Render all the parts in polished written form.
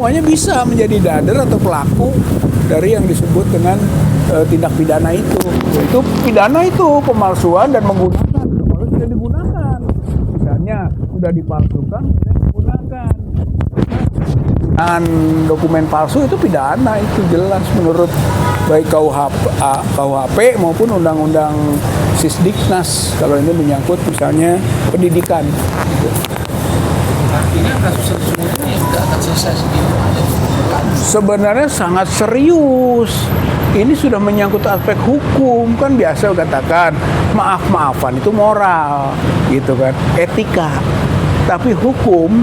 Semuanya bisa menjadi dader atau pelaku dari yang disebut dengan tindak pidana itu. Itu pidana itu pemalsuan dan menggunakan. Kalau tidak digunakan, misalnya sudah dipalsukan, sudah digunakan. Dan dokumen palsu itu pidana, itu jelas menurut baik KUHP maupun Undang-Undang Sisdiknas kalau ini menyangkut misalnya pendidikan. Artinya kasus tersebut ini tidak akan selesai segitu aja. Sebenarnya sangat serius. Ini sudah menyangkut aspek hukum, kan biasa katakan maaf-maafan itu moral, gitu kan, etika. Tapi hukum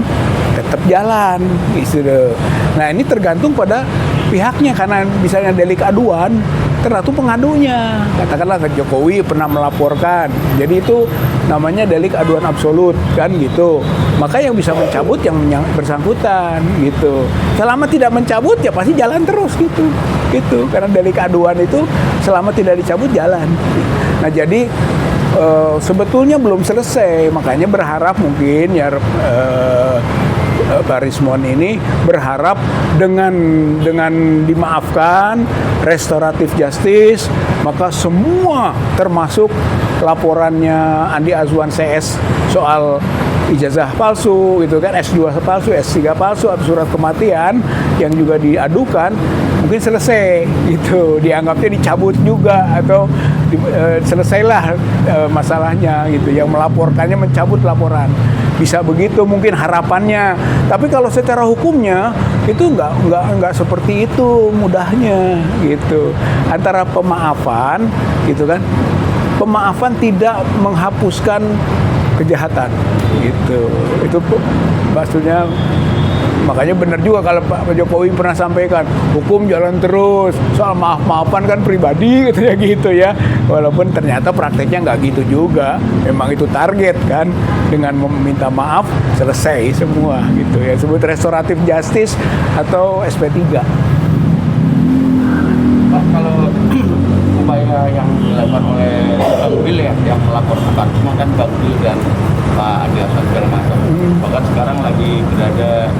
tetap jalan, gitu. Nah ini tergantung pada pihaknya, karena misalnya delik aduan tergantung pengadunya. Katakanlah ke Jokowi pernah melaporkan, jadi itu namanya delik aduan absolut kan gitu. Maka yang bisa mencabut yang bersangkutan gitu. Selama tidak mencabut ya pasti jalan terus gitu. Gitu. Karena delik aduan itu selama tidak dicabut jalan. Nah jadi sebetulnya belum selesai, makanya berharap mungkin ya Pak Rismon ini berharap dengan dimaafkan restoratif justice, maka semua termasuk laporannya Andi Azwan CS soal ijazah palsu gitu kan, S2 palsu, S3 palsu atau surat kematian yang juga diadukan mungkin selesai gitu, dianggapnya dicabut juga atau selesailah masalahnya gitu, yang melaporkannya mencabut laporan. Bisa begitu mungkin harapannya. Tapi kalau secara hukumnya itu nggak seperti itu mudahnya gitu. Antara pemaafan gitu kan, pemaafan tidak menghapuskan kejahatan gitu. Itu maksudnya, makanya benar juga kalau Pak Jokowi pernah sampaikan hukum jalan terus, soal maaf-maafan kan pribadi katanya gitu ya. Walaupun ternyata prakteknya nggak gitu juga, memang itu target kan, dengan meminta maaf selesai semua gitu ya, sebut restoratif justice atau SP3. Pak, kalau upaya yang dilakukan oleh Bang Bil ya, yang melapor ke Pak Rismon kan Bang Bil dan Pak Andi Azwan segala macam. Bahkan sekarang lagi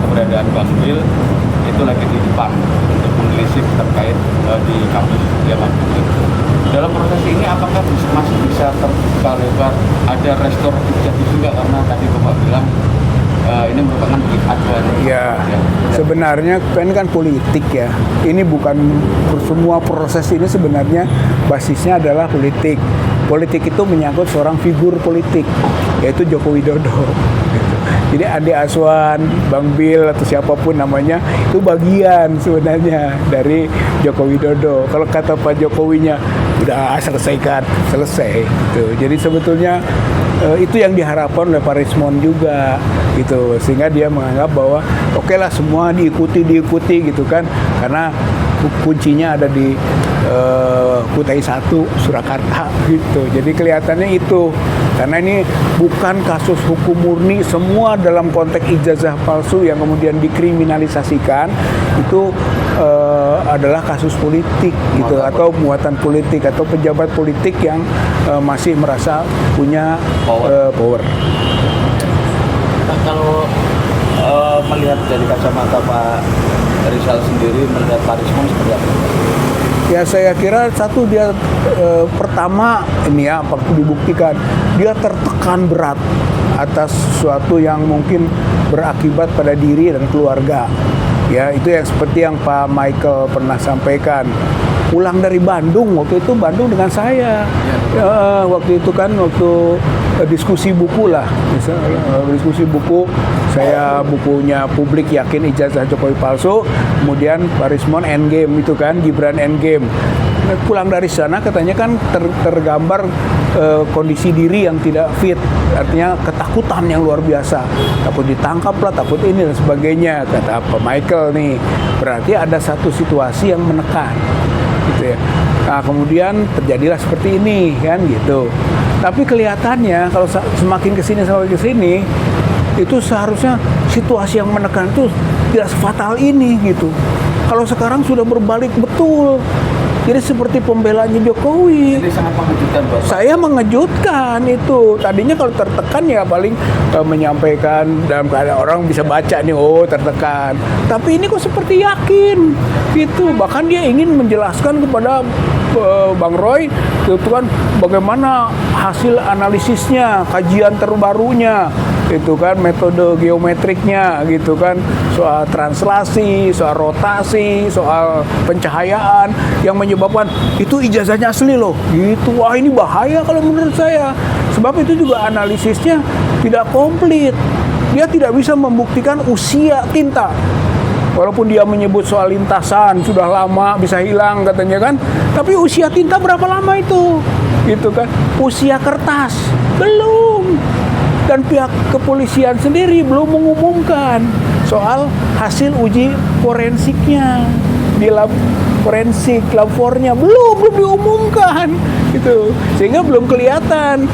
keberadaan Bang Bil itu lagi di Jepang untuk menelisik terkait di kampus Yaman. Dalam proses ini apakah masih bisa terbuka lebar ada restoratif justice juga, karena tadi Bapak bilang ini merupakan delik aduan. Ya, sebenarnya kan politik ya. Ini bukan semua proses ini sebenarnya basisnya adalah politik. Politik itu menyangkut seorang figur politik, yaitu Joko Widodo. Jadi Andi Azwan, Bang Bil atau siapapun namanya itu bagian sebenarnya dari Joko Widodo. Kalau kata Pak Jokowinya udah selesaikan, selesai. Gitu. Jadi sebetulnya itu yang diharapkan oleh Pak Rismon juga gitu, sehingga dia menganggap bahwa oke lah semua diikuti gitu kan, karena kuncinya ada di Kutai 1 Surakarta gitu. Jadi kelihatannya itu, karena ini bukan kasus hukum murni, semua dalam konteks ijazah palsu yang kemudian dikriminalisasikan itu adalah kasus politik gitu, atau muatan politik atau pejabat politik yang masih merasa punya power. Nah, kalau melihat dari kacamata Pak Rizal sendiri, melihat Pak Rismon seperti apa? Ya saya kira satu, dia pertama ini ya waktu dibuktikan dia tertekan berat atas sesuatu yang mungkin berakibat pada diri dan keluarga. Ya itu yang seperti yang Pak Michael pernah sampaikan. Pulang dari Bandung, waktu itu Bandung dengan saya. Waktu itu kan waktu diskusi buku lah, diskusi buku, saya bukunya Publik Yakin Ijazah Jokowi Palsu, kemudian Pak Rismon Endgame itu kan, Gibran Endgame. Pulang dari sana katanya kan tergambar kondisi diri yang tidak fit, artinya ketakutan yang luar biasa, takut ditangkap lah, takut ini dan sebagainya, kata Pak Michael nih, berarti ada satu situasi yang menekan gitu ya. Nah kemudian terjadilah seperti ini kan gitu. Tapi kelihatannya kalau semakin kesini itu seharusnya situasi yang menekan itu tidak sefatal ini gitu. Kalau sekarang sudah berbalik betul. Jadi seperti pembelanya Jokowi. Ini sangat mengejutkan Bapak. Saya mengejutkan itu. Tadinya kalau tertekan ya paling menyampaikan dalam keadaan orang bisa baca nih, oh tertekan. Tapi ini kok seperti yakin gitu. Bahkan dia ingin menjelaskan kepada Bang Roy itu kan bagaimana hasil analisisnya, kajian terbarunya, itu kan metode geometriknya gitu kan, soal translasi, soal rotasi, soal pencahayaan yang menyebabkan itu ijazahnya asli loh gitu. Wah, ini bahaya kalau menurut saya, sebab itu juga analisisnya tidak komplit. Dia tidak bisa membuktikan usia tinta. Walaupun dia menyebut soal lintasan sudah lama bisa hilang katanya kan, tapi usia tinta berapa lama itu? Gitu kan. Usia kertas belum. Dan pihak kepolisian sendiri belum mengumumkan soal hasil uji forensiknya di lab forensik, lab 4-nya belum diumumkan gitu, sehingga belum kelihatan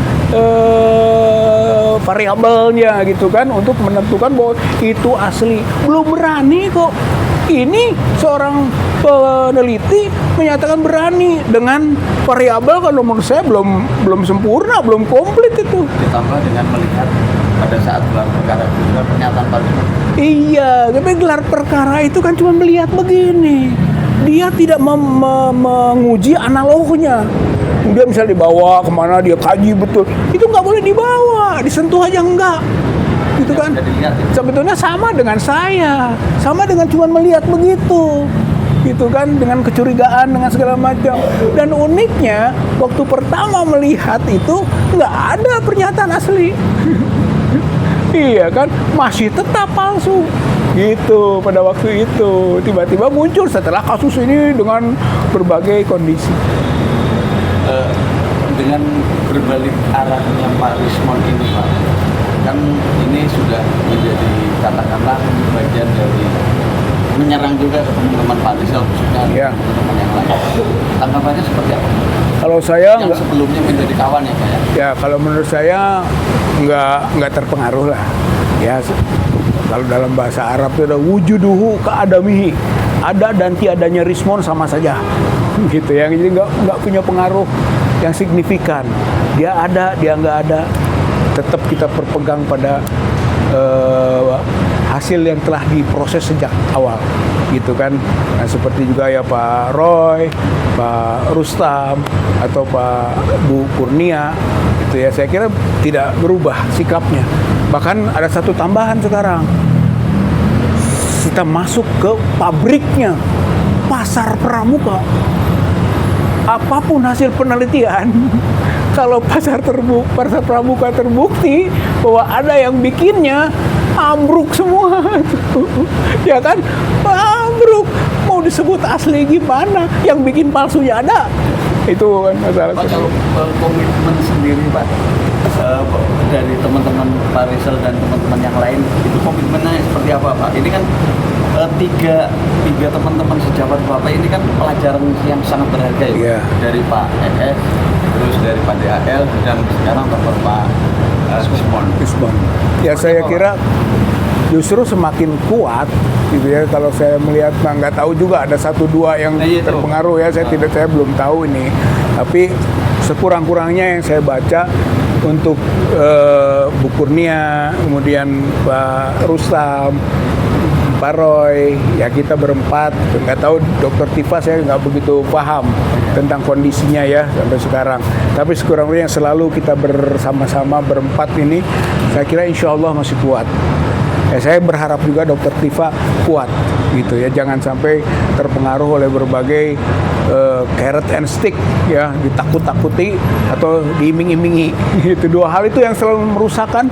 variabelnya gitu kan untuk menentukan bahwa itu asli. Belum berani kok. Ini seorang peneliti menyatakan berani dengan variabel kalau menurut saya belum sempurna, belum komplit itu. Ditambah dengan melihat pada saat gelar perkara juga pernyataan palsu. Iya, tapi gelar perkara itu kan cuma melihat begini. Dia tidak menguji analognya. Dia misalnya dibawa kemana, dia kaji betul. Itu nggak boleh dibawa, disentuh aja enggak. Gitu kan. Sebetulnya sama dengan saya. Sama dengan cuma melihat begitu. Gitu kan, dengan kecurigaan, dengan segala macam. Dan uniknya, waktu pertama melihat itu nggak ada pernyataan asli. Iya kan, masih tetap palsu gitu pada waktu itu. Tiba-tiba muncul setelah kasus ini dengan berbagai kondisi. Dengan berbalik arahnya Pak Rismon ini Pak, kan ini sudah menjadi katakanlah bagian dari menyerang juga ke teman-teman Pak Rizal khususnya Ya. teman-teman yang lain. Tanggapannya seperti apa? Kalau saya Yang sebelumnya menjadi kawan ya Pak ya? ya kalau menurut saya nggak terpengaruh lah. Ya kalau dalam bahasa Arab itu ada wujuduhu ka'adamihi, ada dan tiadanya Rismon sama saja, gitu ya. Jadi nggak punya pengaruh yang signifikan. Dia ada, dia nggak ada, tetap kita berpegang pada hasil yang telah diproses sejak awal, gitu kan. Nah, seperti juga ya Pak Roy, Pak Rustam, atau Pak Bu Kurnia, gitu ya. Saya kira tidak berubah sikapnya. Bahkan ada satu tambahan sekarang. Kita masuk ke pabriknya, pasar pramuka. Apapun hasil penelitian, kalau pasar pramuka terbukti bahwa ada yang bikinnya, ambruk semua. Ya kan? Ambruk. Mau disebut asli gimana? Yang bikin palsunya ada. Itu kan masalah. Pak, kalau komitmen sendiri Pak, dari teman-teman Pak Rizal dan teman-teman yang lain, itu komitmennya seperti apa Pak? Ini kan tiga teman-teman sejawat Bapak ini kan pelajaran yang sangat berharga ya. Yeah. Dari Pak ES, terus dari Pak DAL, dan sekarang terhadap Pak Rismon. Ya saya kira justru semakin kuat gitu ya, kalau saya melihat. Nggak tahu juga, ada 1-2 yang terpengaruh ya, saya belum tahu ini, tapi sekurang-kurangnya yang saya baca untuk Bu Kurnia, kemudian Pak Rustam, Pak Roy, ya kita berempat. Nggak tahu Dokter Tifa, saya nggak begitu paham tentang kondisinya ya sampai sekarang. Tapi sekurang-kurangnya yang selalu kita bersama-sama berempat ini, saya kira insya Allah masih kuat. Ya, saya berharap juga Dokter Tifa kuat gitu ya, jangan sampai terpengaruh oleh berbagai carrot and stick ya, ditakut-takuti atau diiming-imingi. Itu 2 hal itu yang selalu merusakkan,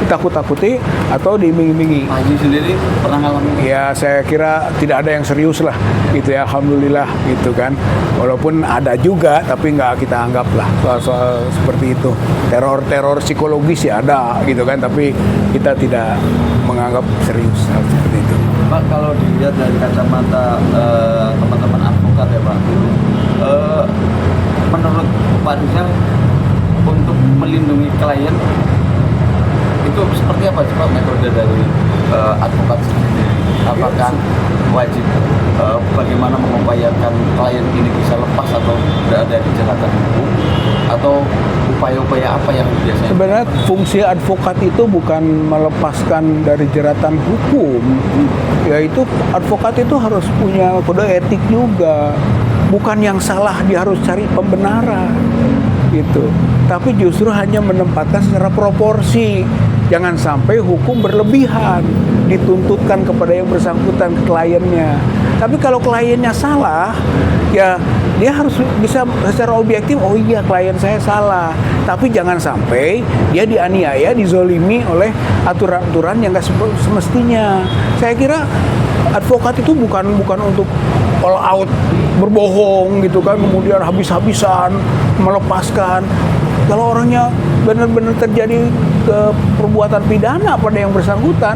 ditakut-takuti atau diiming-imingi. Pak Haji sendiri pernah ngalamin? Ya saya kira tidak ada yang serius lah gitu ya, alhamdulillah gitu kan. Walaupun ada juga, tapi nggak kita anggap lah soal seperti itu. Teror psikologis ya ada gitu kan, tapi kita tidak menganggap serius hal seperti itu. Pak, kalau dilihat dari kacamata teman-teman advokat ya Pak, menurut Pak Rizal untuk melindungi klien itu seperti apa sih Pak metode dari advokat sendiri? Apakah wajib bagaimana mengupayakan klien ini bisa lepas atau berada di jeratan hukum, atau upaya-upaya apa yang biasanya? Sebenarnya fungsi advokat itu bukan melepaskan dari jeratan hukum, yaitu advokat itu harus punya kode etik juga. Bukan yang salah dia harus cari pembenaran, gitu. Tapi justru hanya menempatkan secara proporsi. Jangan sampai hukum berlebihan dituntutkan kepada yang bersangkutan, ke kliennya. Tapi kalau kliennya salah, ya dia harus bisa secara objektif, oh iya klien saya salah. Tapi jangan sampai dia dianiaya, dizolimi oleh aturan-aturan yang nggak semestinya. Saya kira advokat itu bukan untuk all out berbohong gitu kan, kemudian habis-habisan melepaskan. Kalau orangnya benar-benar terjadi perbuatan pidana pada yang bersangkutan,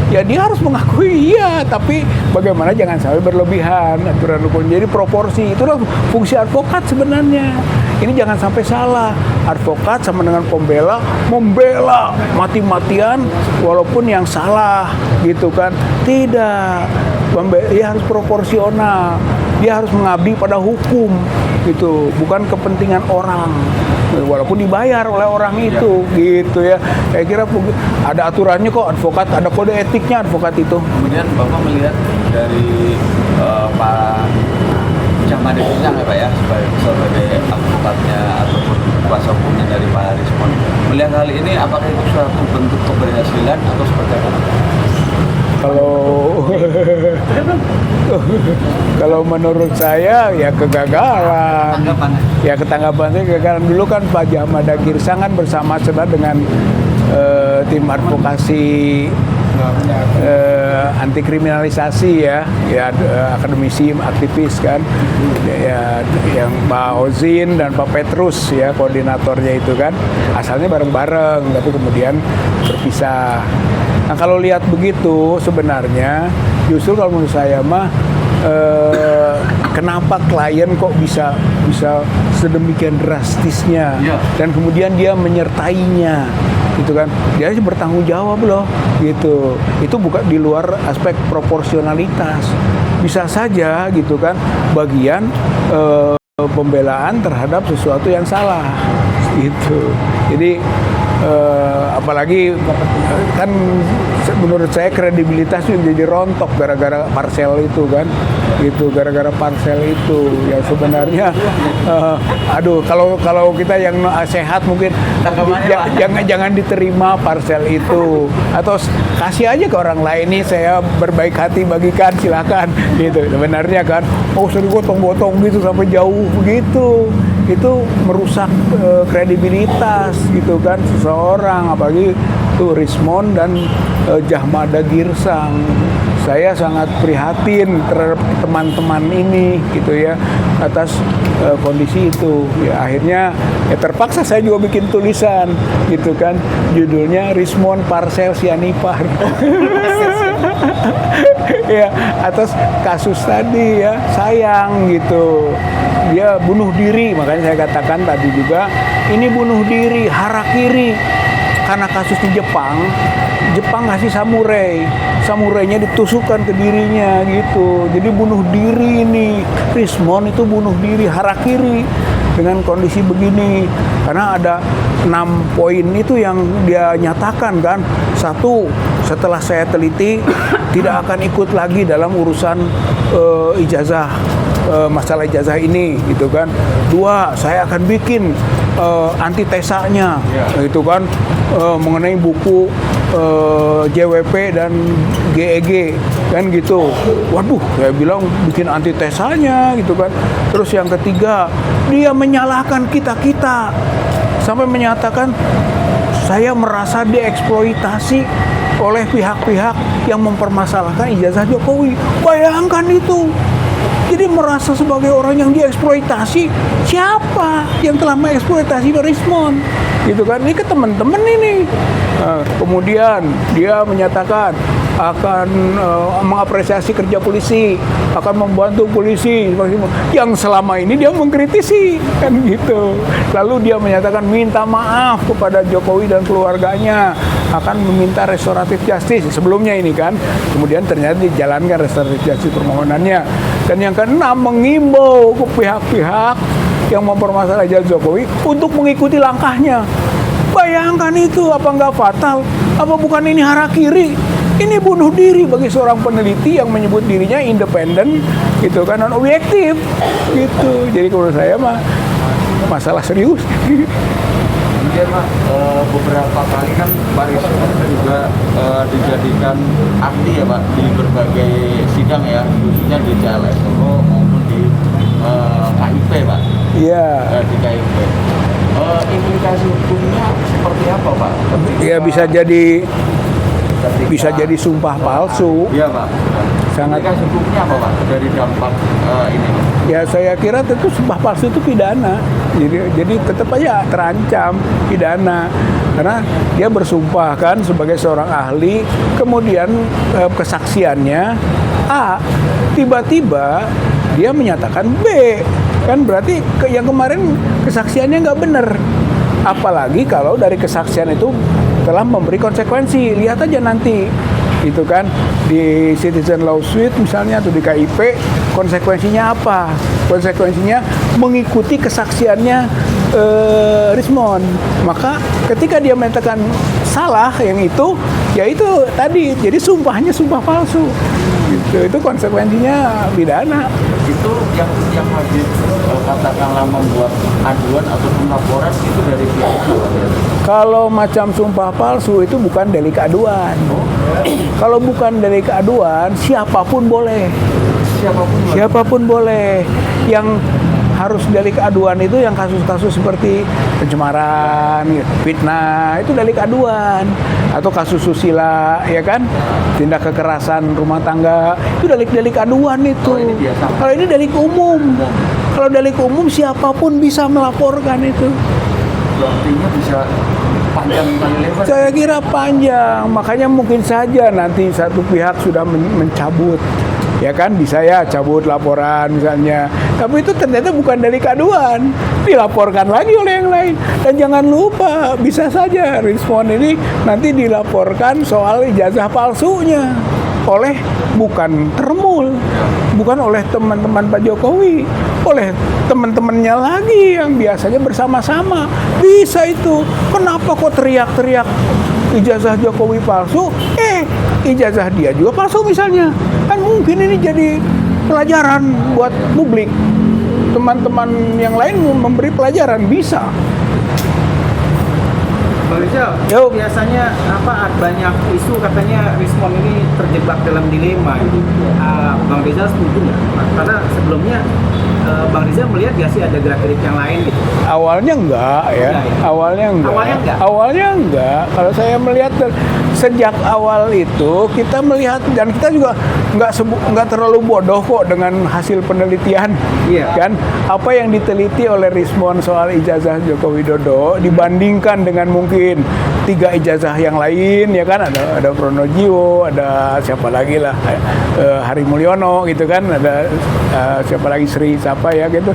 ya dia harus mengakui iya, tapi bagaimana jangan sampai berlebihan aturan hukum. Jadi proporsi, itulah fungsi advokat sebenarnya. Ini jangan sampai salah. Advokat sama dengan pembela, membela mati-matian walaupun yang salah gitu kan. Tidak. Dia harus proporsional. Dia harus mengabdi pada hukum gitu, bukan kepentingan orang. Walaupun dibayar oleh orang itu, gitu ya. Saya kira ada aturannya kok advokat, ada kode etiknya advokat itu. Kemudian Bapak melihat dari Pak Camat Girsang ya Pak ya, sebagai advokatnya ataupun kuasa hukumnya dari Pak Rismon, melihat hal ini apakah itu suatu bentuk keberhasilan atau seperti apa? Kalau menurut saya ya kegagalan. Ya ketanggapannya kegagalan. Dulu kan Pak Camat Girsang kan bersama dengan tim advokasi anti kriminalisasi ya akademisi aktivis kan ya, yang Pak Ozin dan Pak Petrus ya koordinatornya itu kan asalnya bareng-bareng tapi kemudian berpisah. Nah kalau lihat begitu sebenarnya justru kalau menurut saya mah kenapa klien kok bisa sedemikian drastisnya dan kemudian dia menyertainya gitu kan, dia harus bertanggung jawab loh gitu. Itu bukan di luar aspek proporsionalitas, bisa saja gitu kan bagian pembelaan terhadap sesuatu yang salah gitu. Jadi apalagi kan menurut saya kredibilitas itu jadi rontok gara-gara parsel itu kan gitu, gara-gara parsel itu ya sebenarnya kalau kita yang sehat mungkin jangan diterima parsel itu atau kasih aja ke orang lain, nih saya berbaik hati bagikan silakan gitu sebenarnya kan. Oh suruh gotong-gotong gitu sampai jauh begitu, itu merusak kredibilitas gitu kan seseorang, apalagi itu Rismon dan Camat Girsang. Saya sangat prihatin terhadap teman-teman ini gitu ya atas kondisi itu. Ya akhirnya ya terpaksa saya juga bikin tulisan gitu kan, judulnya Rismon Parsel Sianipar. Ya atas kasus tadi ya, sayang gitu. Dia bunuh diri, makanya saya katakan tadi juga ini bunuh diri, harakiri. Karena kasus di Jepang ngasih samurainya ditusukkan ke dirinya gitu. Jadi bunuh diri ini, Rismon itu bunuh diri, harakiri dengan kondisi begini. Karena ada 6 poin itu yang dia nyatakan kan. 1, setelah saya teliti tidak akan ikut lagi dalam urusan ijazah, masalah ijazah ini gitu kan. 2, saya akan bikin antitesanya gitu kan, mengenai buku JWP dan GEG kan gitu. Waduh, saya bilang bikin antitesanya gitu kan. Terus yang ketiga, dia menyalahkan kita sampai menyatakan saya merasa dieksploitasi oleh pihak-pihak yang mempermasalahkan ijazah Jokowi. Bayangkan itu. Jadi merasa sebagai orang yang dieksploitasi. Siapa yang telah mengeksploitasi Rismon? Gitu kan, ini ke teman-teman ini. Kemudian dia menyatakan akan mengapresiasi kerja polisi, akan membantu polisi yang selama ini dia mengkritisi kan gitu. Lalu dia menyatakan minta maaf kepada Jokowi dan keluarganya, akan meminta restoratif justice sebelumnya ini kan. Kemudian ternyata dijalankan restoratif justice permohonannya. Dan yang keenam, mengimbau ke pihak-pihak yang mempermasalahkan ijazah Jokowi untuk mengikuti langkahnya. Bayangkan itu, apa nggak fatal? Apa bukan ini harakiri? Ini bunuh diri bagi seorang peneliti yang menyebut dirinya independen, gitu kan, non objektif, gitu. Jadi menurut saya mah masalah serius. Kemudian Pak, beberapa kali kan Pak Rismon juga dijadikan ahli ya Pak di berbagai sidang ya, khususnya di CLS Solo maupun di KIP Pak. Iya. Di KIP. Implikasi hukumnya seperti apa Pak? Ya bisa jadi sumpah palsu. Iya Pak. Sangat. Implikasi hukumnya apa Pak dari dampak ini? Ya saya kira tentu sumpah palsu itu pidana. Jadi tetap aja terancam pidana. Karena dia bersumpah kan sebagai seorang ahli, kemudian kesaksiannya A, tiba-tiba dia menyatakan B. Kan berarti yang kemarin kesaksiannya nggak benar. Apalagi kalau dari kesaksian itu telah memberi konsekuensi. Lihat aja nanti, itu kan di Citizen Lawsuit misalnya atau di KIP, konsekuensinya apa? Konsekuensinya mengikuti kesaksiannya Rismon. Maka ketika dia menyatakan salah yang itu, ya itu tadi, jadi sumpahnya sumpah palsu. Gitu. Itu konsekuensinya pidana. Itu yang wajib katakanlah membuat aduan ataupun laporan itu dari pihak mana? Kalau macam sumpah palsu itu bukan delik aduan. Kalau bukan delik aduan, siapapun boleh. Siapapun boleh. Yang harus delik aduan itu yang kasus-kasus seperti pencemaran, fitnah, itu delik aduan. Atau kasus susila, ya kan? Tindak kekerasan rumah tangga, itu delik aduan itu. Kalau ini delik umum. Kalau delik umum siapapun bisa melaporkan itu. Artinya bisa panjang kali lebar. Saya kira panjang, makanya mungkin saja nanti satu pihak sudah mencabut. Ya kan, bisa ya cabut laporan misalnya. Tapi itu ternyata bukan delik aduan, dilaporkan lagi oleh yang lain. Dan jangan lupa, bisa saja Rismon ini nanti dilaporkan soal ijazah palsunya oleh bukan Termul, bukan oleh teman-teman Pak Jokowi, oleh teman-temannya lagi yang biasanya bersama-sama. Bisa itu. Kenapa kok teriak-teriak ijazah Jokowi palsu? Ijazah dia juga palsu misalnya. Kan mungkin ini jadi pelajaran buat publik. Teman-teman yang lain memberi pelajaran, bisa. Bang Rizal, biasanya banyak isu katanya Rismon ini terjebak dalam dilema. Bang Rizal setuju nggak? Karena sebelumnya Bang Rizal melihat nggak sih ada gerak-gerik yang lain gitu? Awalnya enggak ya. Awalnya enggak. Kalau saya melihat sejak awal itu kita melihat, dan kita juga nggak terlalu bodoh kok dengan hasil penelitian. Iya. Kan apa yang diteliti oleh Rismon soal ijazah Joko Widodo dibandingkan dengan mungkin 3 ijazah yang lain, ya kan, ada Pronojiwo, ada siapa lagi lah, Hari Mulyono gitu kan, ada siapa lagi, Sri siapa ya gitu,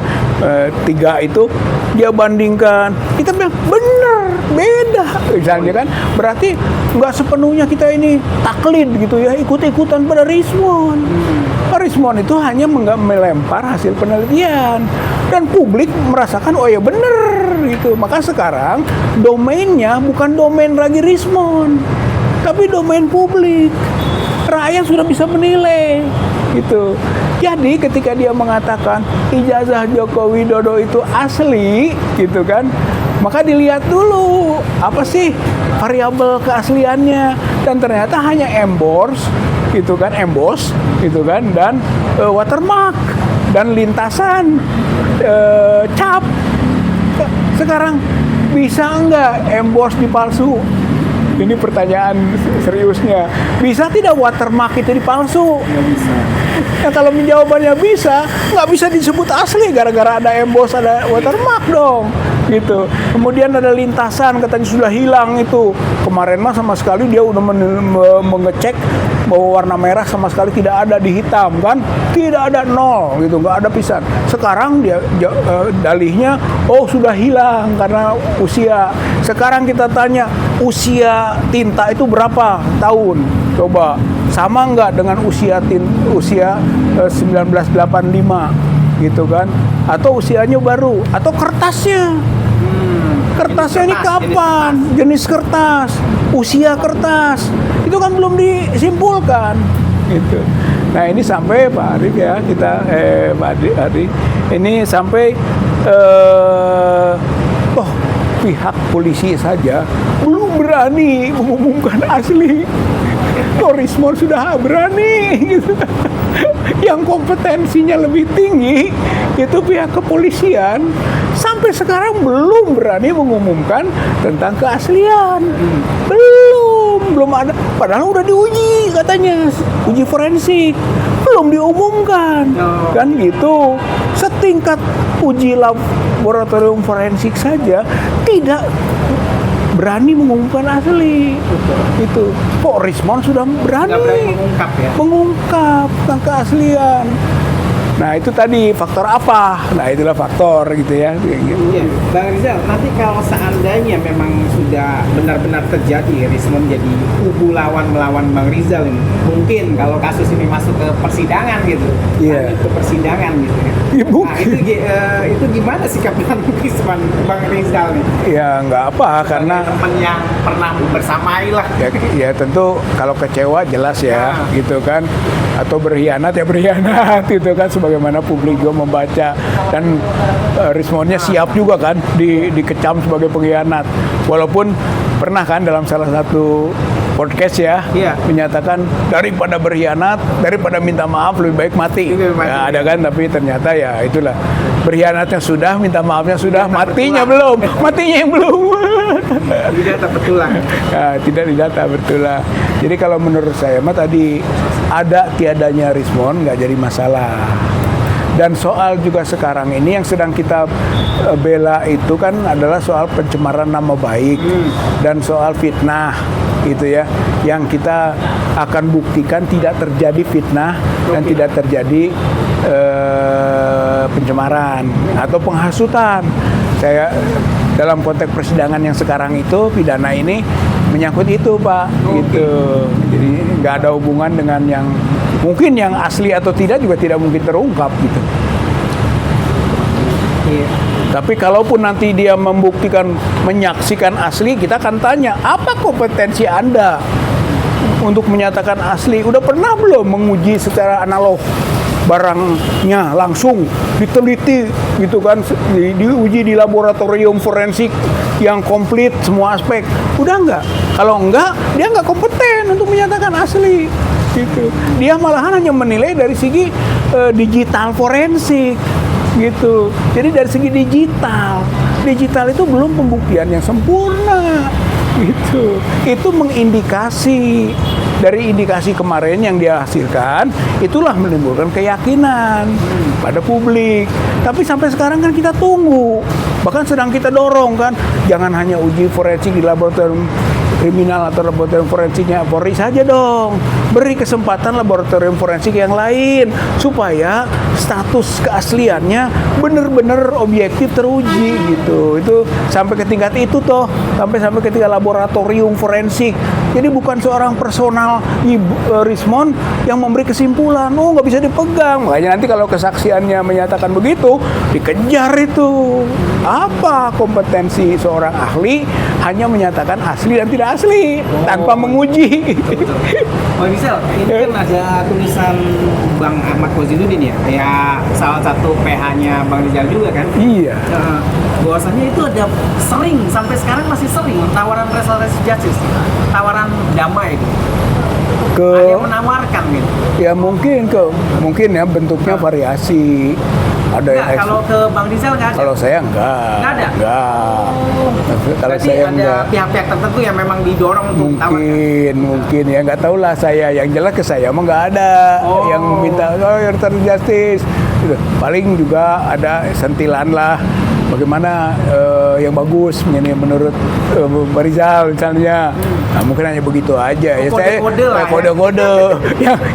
3 itu dia bandingkan, kita bilang bener beda misalnya kan, berarti nggak sepenuhnya kita ini taklid gitu ya, ikut-ikutan pada Rismon. Rismon itu hanya melempar hasil penelitian dan publik merasakan oh ya bener gitu. Maka sekarang domainnya bukan domain lagi Rismon, tapi domain publik. Rakyat sudah bisa menilai gitu. Jadi ketika dia mengatakan ijazah Joko Widodo itu asli gitu kan, maka dilihat dulu apa sih variabel keasliannya, dan ternyata hanya emboss gitu kan, dan watermark dan lintasan cap. Sekarang bisa enggak emboss dipalsu? Ini pertanyaan seriusnya. Bisa tidak watermark itu dipalsu? Nggak bisa. Ya kalau jawabannya bisa, nggak bisa disebut asli gara-gara ada emboss, ada watermark dong. Gitu. Kemudian ada lintasan katanya sudah hilang itu. Kemarin mah sama sekali dia udah mengecek bahwa warna merah sama sekali tidak ada di hitam kan, tidak ada, nol gitu, nggak ada pisan. Sekarang dia dalihnya oh sudah hilang karena usia. Sekarang kita tanya usia tinta itu berapa tahun, coba sama nggak dengan usia 1985 gitu kan, atau usianya baru, atau kertasnya ini kapan, jenis kertas, usia kertas itu kan belum disimpulkan gitu. Nah ini sampai Pak Arif ya, kita Pak Arif ini sampai pihak polisi saja belum berani mengumumkan asli. Rismon sudah berani gitu. Yang kompetensinya lebih tinggi itu pihak kepolisian sampai sekarang belum berani mengumumkan tentang keaslian. Belum ada, padahal udah diuji katanya, uji forensik, belum diumumkan. Kan gitu. Setingkat uji laboratorium forensik saja tidak berani mengumumkan asli. Itu kok Rismon sudah berani mengungkap ya, mengungkap tentang keaslian. Nah itu tadi faktor apa? Nah itulah faktor gitu ya. Iya, Bang Rizal, nanti kalau seandainya memang sudah benar-benar terjadi Rismon jadi kubu melawan Bang Rizal ini, mungkin kalau kasus ini masuk ke persidangan gitu, Iya. ke persidangan gitu ya. Ya, Nah mungkin. itu gimana sikap Bang Rizal nih? Ya nggak apa, karena teman yang pernah bersamai lah. ya tentu kalau kecewa jelas ya Nah. gitu kan, atau berkhianat ya berkhianat gitu kan, sebagaimana publik juga membaca, dan Rismonnya siap juga kan dikecam sebagai pengkhianat, walaupun pernah kan dalam salah satu podcast ya Iya. menyatakan daripada berkhianat, daripada minta maaf lebih baik mati. Lebih baik mati. Ya, ada kan, tapi ternyata ya itulah, berkhianatnya sudah, minta maafnya sudah, matinya betulan. belum, matinya yang belum. Tidak terbetulan. Ya, tidak didata betulan. Jadi kalau menurut saya mah tadi ada tiadanya Rismon nggak jadi masalah. Dan soal juga sekarang ini yang sedang kita bela itu kan adalah soal pencemaran nama baik dan soal fitnah gitu ya, yang kita akan buktikan tidak terjadi fitnah dan tidak terjadi pencemaran atau penghasutan. Saya dalam konteks persidangan yang sekarang itu pidana ini menyangkut itu Pak, gitu. Jadi nggak ada hubungan dengan yang mungkin yang asli atau tidak juga tidak mungkin terungkap gitu. Iya. Tapi kalaupun nanti dia membuktikan, menyaksikan asli, kita akan tanya, apa kompetensi Anda untuk menyatakan asli? Udah pernah belum menguji secara analog barangnya langsung diteliti gitu kan, diuji di laboratorium forensik yang komplit semua aspek? Udah enggak? Kalau enggak, dia enggak kompeten untuk menyatakan asli gitu. Dia malahan hanya menilai dari segi digital forensik gitu. Jadi dari segi digital itu belum pembuktian yang sempurna gitu. Itu mengindikasi, dari indikasi kemarin yang dia hasilkan, itulah menimbulkan keyakinan pada publik. Tapi sampai sekarang kan kita tunggu, bahkan sedang kita dorong kan, jangan hanya uji forensik di laboratorium kriminal atau laboratorium forensiknya Polri saja dong, beri kesempatan laboratorium forensik yang lain supaya status keasliannya benar-benar objektif teruji gitu. Itu sampai ke tingkat itu toh, sampai ke tingkat laboratorium forensik. Jadi bukan seorang personal Rismon yang memberi kesimpulan, oh nggak bisa dipegang. Makanya nanti kalau kesaksiannya menyatakan begitu, dikejar itu. Apa kompetensi seorang ahli hanya menyatakan asli dan tidak asli tanpa menguji. Oh Rizal, ini kan ada tulisan Bang Ahmad Kozinuddin ya salah satu PH-nya Bang Rizal juga kan? Iya. Bahwasanya itu ada sering, sampai sekarang masih sering tawaran restoratif justice, tawaran damai itu. Ada yang menawarkan gitu. Ya mungkin ya bentuknya variasi. Ada yang kalau ke Bang Rizal nggak ada? Kalau saya enggak. Nggak ada? Enggak. Kalau Berarti saya ada enggak. pihak-pihak tertentu yang memang didorong untuk tawarkan. Mungkin ya, nggak tahu lah saya. Yang jelas ke saya mah nggak ada yang minta restoratif justice. Gitu. Paling juga ada sentilan lah. Bagaimana yang bagus ini menurut Pak Rizal misalnya. Nah, mungkin hanya begitu aja. Ya Kode-kode lah ya. kode-kode.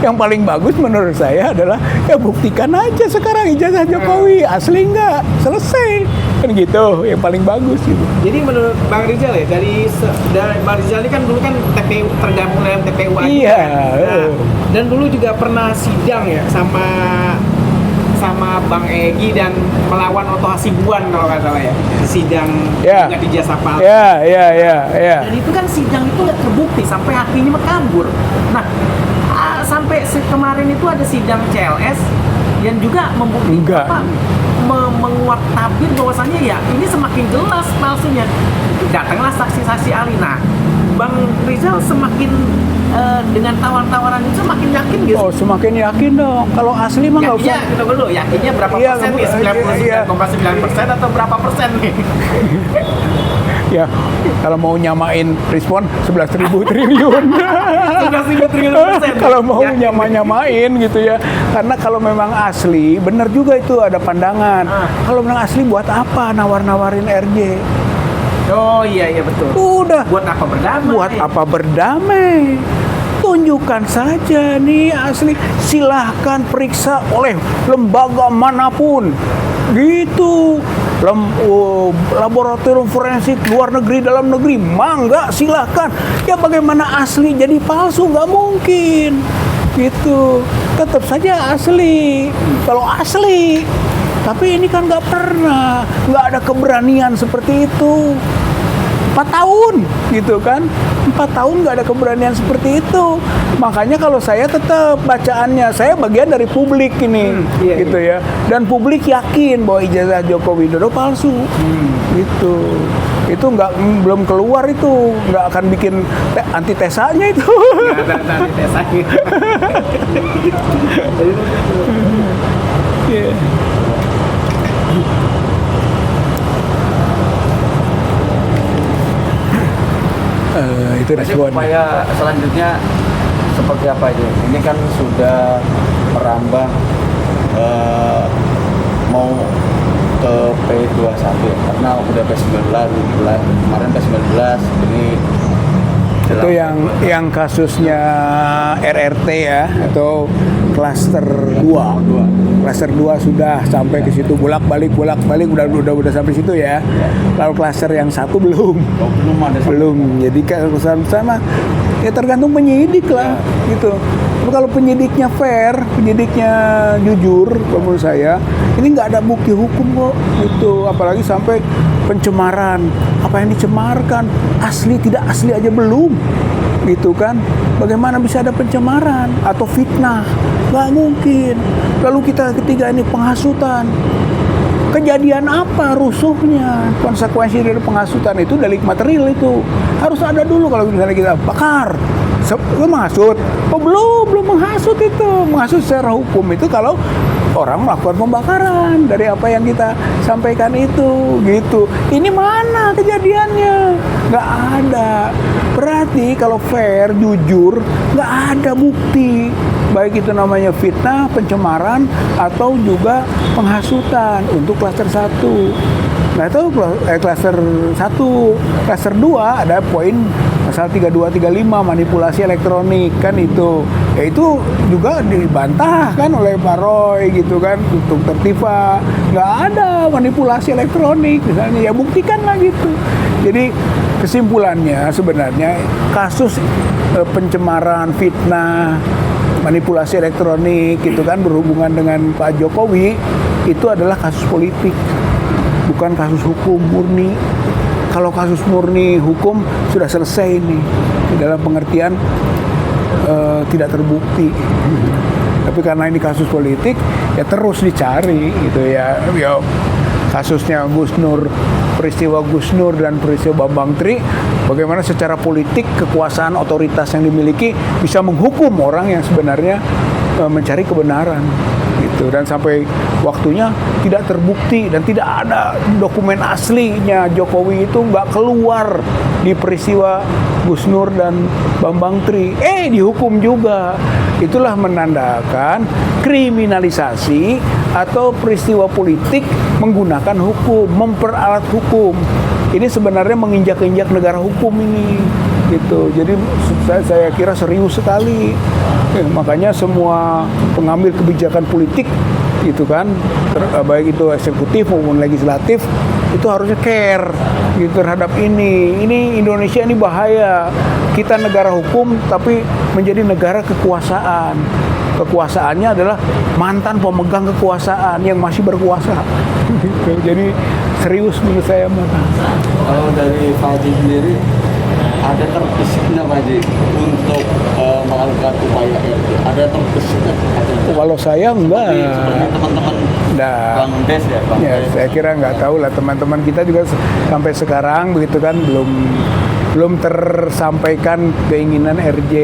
yang paling bagus menurut saya adalah ya buktikan aja sekarang ijazah Jokowi asli nggak, selesai. Kan gitu, yang paling bagus gitu. Jadi menurut Bang Rizal ya, dari Bang Rizal ini kan dulu kan TPU, tergabung dalam TPU aja Iya. kan? Nah, dan dulu juga pernah sidang ya sama Bang Egy dan melawan Oto Hasibuan kalau nggak salah ya, sidang Ya. dengan ijazah palsu. Ya. Dan itu kan sidang itu nggak terbukti sampai hakinya kabur. Nah, sampai kemarin itu ada sidang CLS yang juga membuktikan Enggak. menguat tabir bahwasannya ya ini semakin jelas palsunya. Datanglah saksi-saksi ahli. Nah, Bang Rizal semakin dengan tawar-tawaran itu semakin yakin gitu. Oh, semakin yakin dong. Kalau asli mah nggak usah. Yakinnya kita dulu, yakinnya berapa Iya, persen nih? 99,9% atau berapa persen nih? Ya, kalau mau nyamain respon 11.000 triliun. 11.000 triliun persen. Kalau mau Yakin. nyamain gitu ya. Karena kalau memang asli, benar juga itu ada pandangan. Kalau memang asli buat apa nawar-nawarin RJ? Oh iya betul. Udah. Buat apa berdamai? Buat apa berdamai? Tunjukkan saja nih asli. Silahkan periksa oleh lembaga manapun. Gitu. Laboratorium forensik luar negeri, dalam negeri, mangga silahkan. Ya bagaimana asli jadi palsu? Nggak mungkin. Gitu. Tetap saja asli. Kalau asli. Tapi ini kan nggak pernah. Nggak ada keberanian seperti itu. 4 tahun gitu kan, 4 tahun nggak ada keberanian seperti itu. Makanya kalau saya tetap bacaannya, saya bagian dari publik ini gitu ya, dan publik yakin bahwa ijazah Joko Widodo palsu gitu. Itu belum keluar, itu nggak akan bikin antitesanya itu. Nggak ada antitesanya. Yeah. Itu Jadi respon. upaya selanjutnya seperti apa aja? Ini kan sudah merambah mau ke P21 ya, karena udah P19, kemarin P19 ini Itu yang kasusnya RRT ya, atau klaster 2. Klaster 2 sudah sampai ke situ, bolak-balik udah sampai situ ya. Lalu klaster yang satu belum. belum ada Belum. Jadi kesan sama ya tergantung penyidik lah gitu. Tapi kalau penyidiknya fair, penyidiknya jujur, menurut saya ini nggak ada bukti hukum kok gitu. Apalagi sampai pencemaran. Apa yang dicemarkan asli tidak asli aja belum gitu kan. Bagaimana bisa ada pencemaran atau fitnah? Nggak mungkin. Lalu kita ketiga ini penghasutan. Kejadian apa rusuhnya? Konsekuensi dari penghasutan itu delik material, itu harus ada dulu. Kalau misalnya kita bakar, itu menghasut. Oh belum menghasut. Itu menghasut secara hukum itu kalau orang melakukan pembakaran dari apa yang kita sampaikan itu gitu. Ini mana kejadiannya? Nggak ada. Berarti kalau fair, jujur, nggak ada bukti. Baik itu namanya fitnah, pencemaran, atau juga penghasutan untuk klaster 1. Nah itu klaster 1. Klaster 2 ada poin pasal 3235 manipulasi elektronik kan itu. Ya itu juga dibantah kan oleh Pak Roy gitu kan, untuk tertiba. Nggak ada manipulasi elektronik misalnya. Ya buktikanlah gitu. Jadi kesimpulannya sebenarnya kasus pencemaran, fitnah, manipulasi elektronik gitu kan berhubungan dengan Pak Jokowi itu adalah kasus politik, bukan kasus hukum murni. Kalau kasus murni hukum sudah selesai nih, dalam pengertian tidak terbukti. Tapi karena ini kasus politik ya terus dicari gitu ya. Kasusnya Gus Nur, peristiwa Gus Nur dan peristiwa Bambang Tri, bagaimana secara politik kekuasaan otoritas yang dimiliki bisa menghukum orang yang sebenarnya mencari kebenaran gitu. Dan sampai waktunya tidak terbukti dan tidak ada dokumen aslinya Jokowi itu nggak keluar di peristiwa Gus Nur dan Bambang Tri. Dihukum juga. Itulah menandakan kriminalisasi atau peristiwa politik menggunakan hukum, memperalat hukum. Ini sebenarnya menginjak-injak negara hukum ini, gitu. Jadi saya kira serius sekali. Makanya semua pengambil kebijakan politik, gitu kan, baik itu eksekutif maupun legislatif, itu harusnya care gitu terhadap ini. Ini Indonesia ini bahaya. Kita negara hukum tapi menjadi negara kekuasaan. Kekuasaannya adalah mantan pemegang kekuasaan yang masih berkuasa. Gitu. Jadi serius menurut saya Mas. Kalau dari Pak Haji sendiri, ada terbesiknya Pak Haji untuk melakukan upaya RJ? Ada terbesiknya? Kalau saya enggak. Seperti teman-teman Nah, Bang Des ya, Bang ya, Des. saya kira nggak tahu lah teman-teman kita juga sampai sekarang begitu kan belum tersampaikan keinginan RJ.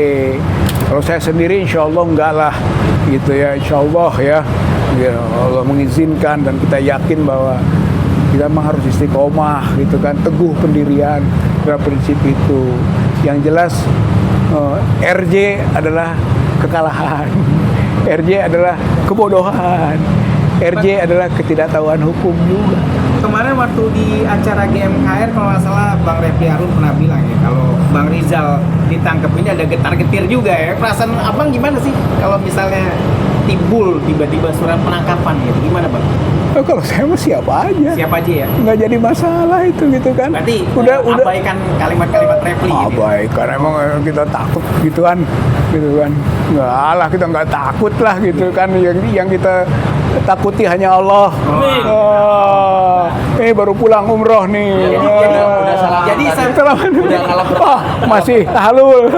Kalau saya sendiri insya Allah enggak lah gitu ya, insya Allah ya Allah mengizinkan dan kita yakin bahwa kita memang harus istiqomah gitu kan, teguh pendirian terhadap prinsip itu. Yang jelas RJ adalah kekalahan, RJ adalah kebodohan, RJ adalah ketidaktahuan hukum juga. Kemarin waktu di acara GMKR kalau nggak salah Bang Refli Harun pernah bilang ya kalau Bang Rizal ditangkap ini ada getar-getir juga ya. Perasaan abang gimana sih kalau misalnya timbul tiba-tiba surat penangkapan gitu, gimana Bang? Kalau saya mah siapa aja, Siapa aja ya? nggak jadi masalah itu gitu kan. Berarti udah abaikan kalimat-kalimat Refli gitu. abaikan emang kita takut gitu kan nggak lah, kita nggak takut lah gitu kan. Yang kita takuti hanya Allah. Baru pulang umroh nih. Udah salah. Jadi Udah kalah Wah, masih halul.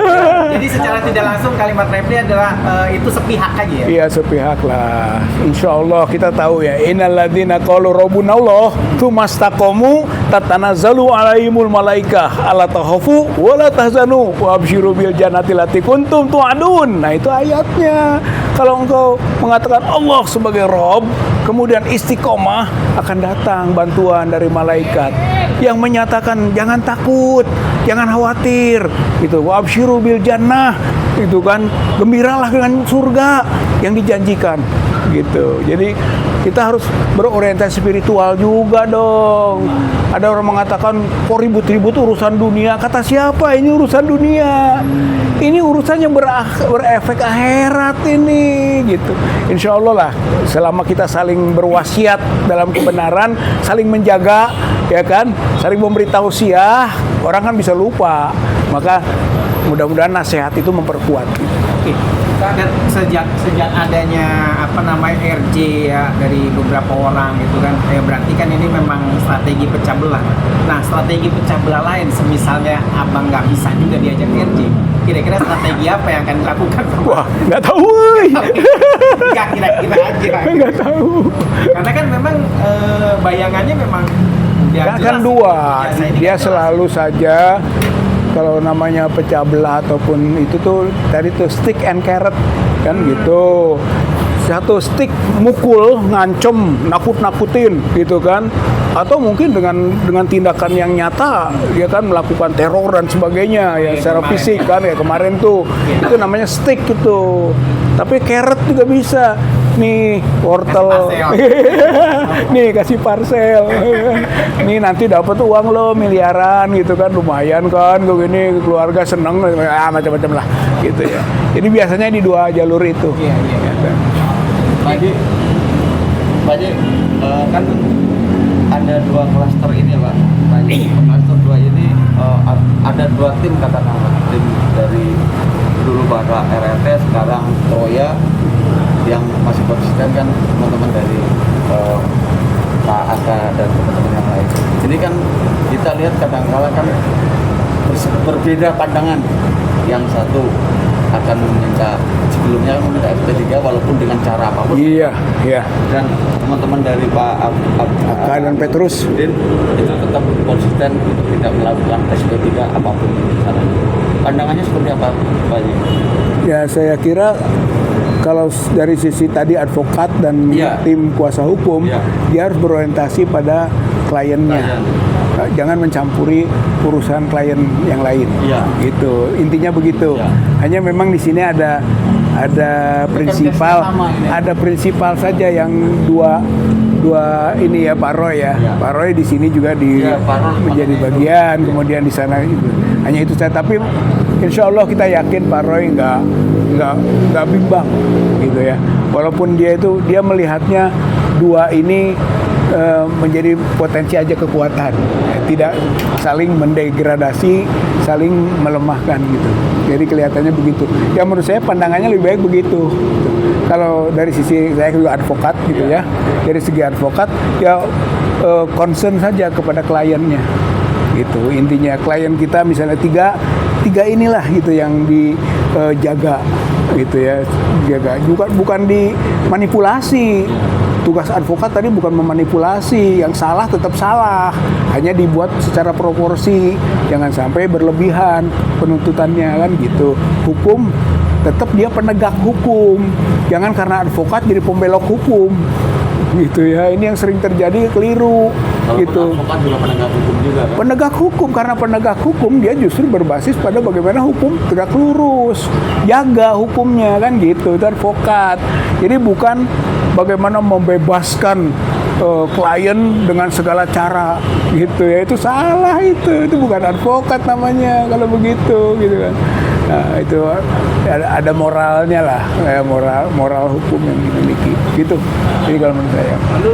Jadi secara tidak langsung kalimat Refli adalah itu sepihak aja ya. Iya, sepihak lah. Insya Allah kita tahu ya. Innalladzina qalu rabbuna Allah tsumastaqamu tatanazzalu alaihimul malaikah alla takhafu wa la tahzanu wa absyiru bil jannati lati kuntum tu'adun. Nah, itu ayatnya. Kalau engkau mengatakan Allah sebagai Rob, kemudian istiqomah, akan datang bantuan dari malaikat yang menyatakan jangan takut, jangan khawatir, gitu. Wa absyiru bil jannah, itu kan, gembiralah dengan surga yang dijanjikan, gitu. Jadi kita harus berorientasi spiritual juga dong. Ada orang mengatakan kok ribut-ribut urusan dunia. Kata siapa ini urusan dunia? Ini urusan yang berefek akhirat ini, gitu. Insya Allah lah, selama kita saling berwasiat dalam kebenaran, saling menjaga, ya kan, saling memberi tausiah, orang kan bisa lupa. Maka mudah-mudahan nasihat itu memperkuat. Oke. Dan sejak adanya RJ ya dari beberapa orang gitu kan, berarti kan ini memang strategi pecah belah. Nah, strategi pecah belah lain, semisalnya abang nggak bisa juga diajak RJ, kira-kira strategi apa yang akan dilakukan? Wah, nggak tahu, woy. Nggak, kira-kira aja. Nggak tahu. Karena kan memang bayangannya memang Kan dua, dia selalu saja kalau namanya pecah belah ataupun itu tuh tadi tuh stick and carrot kan gitu. Satu stick mukul, ngancem, nakut-nakutin gitu kan. Atau mungkin dengan tindakan yang nyata dia kan melakukan teror dan sebagainya ya secara fisik kan ya kemarin tuh. Itu namanya stick gitu. Tapi carrot juga bisa. Nih wortel, nih kasih parcel, nih nanti dapat uang lo miliaran gitu kan, lumayan kan, gini keluarga seneng, macam-macam lah gitu ya. Jadi biasanya di dua jalur itu. Iya. Pak Haji, kan ada dua klaster ini Pak. Klaster 2 ini ada 2 tim katakanlah, tim dari dulu pada RRT, sekarang Troya, yang masih konsisten kan teman-teman dari Pak Aka dan teman-teman yang lain. Ini kan kita lihat kadang-kala kan berbeda pandangan. Yang satu akan meminta, sebelumnya meminta SP3 walaupun dengan cara apapun. Iya. Dan teman-teman dari Pak Aka dan Petrus itu tetap konsisten untuk tidak melakukan SP3 apapun caranya. Pandangannya seperti apa Pak Haji? Ya, saya kira kalau dari sisi tadi advokat dan tim kuasa hukum, dia harus berorientasi pada kliennya. Jangan mencampuri urusan klien yang lain. Gitu. Intinya begitu. Hanya memang di sini ada prinsipal, ada prinsipal saja yang dua ini ya Pak Roy ya. Pak Roy di sini juga menjadi bagian, kemudian di sana itu. Hanya itu saja. Tapi insya Allah kita yakin Pak Roy nggak bimbang gitu ya. Walaupun dia melihatnya dua ini menjadi potensi aja kekuatan, tidak saling mendegradasi, saling melemahkan gitu. Jadi kelihatannya begitu. Ya menurut saya pandangannya lebih baik begitu. Kalau dari sisi saya juga advokat gitu ya, dari segi advokat ya concern saja kepada kliennya gitu. Intinya klien kita misalnya tiga inilah gitu yang dijaga gitu ya, jaga juga, bukan dimanipulasi. Tugas advokat tadi bukan memanipulasi, yang salah tetap salah, hanya dibuat secara proporsi, jangan sampai berlebihan penuntutannya kan gitu. Hukum tetap dia penegak hukum, jangan karena advokat jadi pembelok hukum gitu ya. Ini yang sering terjadi, keliru Kalau gitu. advokat juga penegak hukum juga kan? Penegak hukum, karena penegak hukum dia justru berbasis pada bagaimana hukum tegak lurus, jaga hukumnya kan gitu, itu advokat. Jadi bukan bagaimana membebaskan klien dengan segala cara gitu ya, itu salah, itu bukan advokat namanya kalau begitu gitu kan. Nah, itu ada moralnya lah, moral hukum yang dimiliki gitu. Jadi kalau menurut saya. Lalu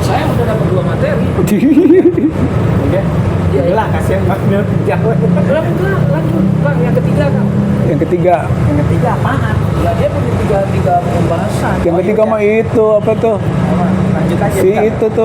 saya udah dapat 2 materi. Oke. Ya lah, kasihan Bang Mil jawab. Enggak, lanjut Bang, yang ketiga kan. Yang ketiga Apaan? Ya dia punya tiga pembahasan. Yang ketiga mah itu apa tuh? Lanjut aja. Si Bang. itu tuh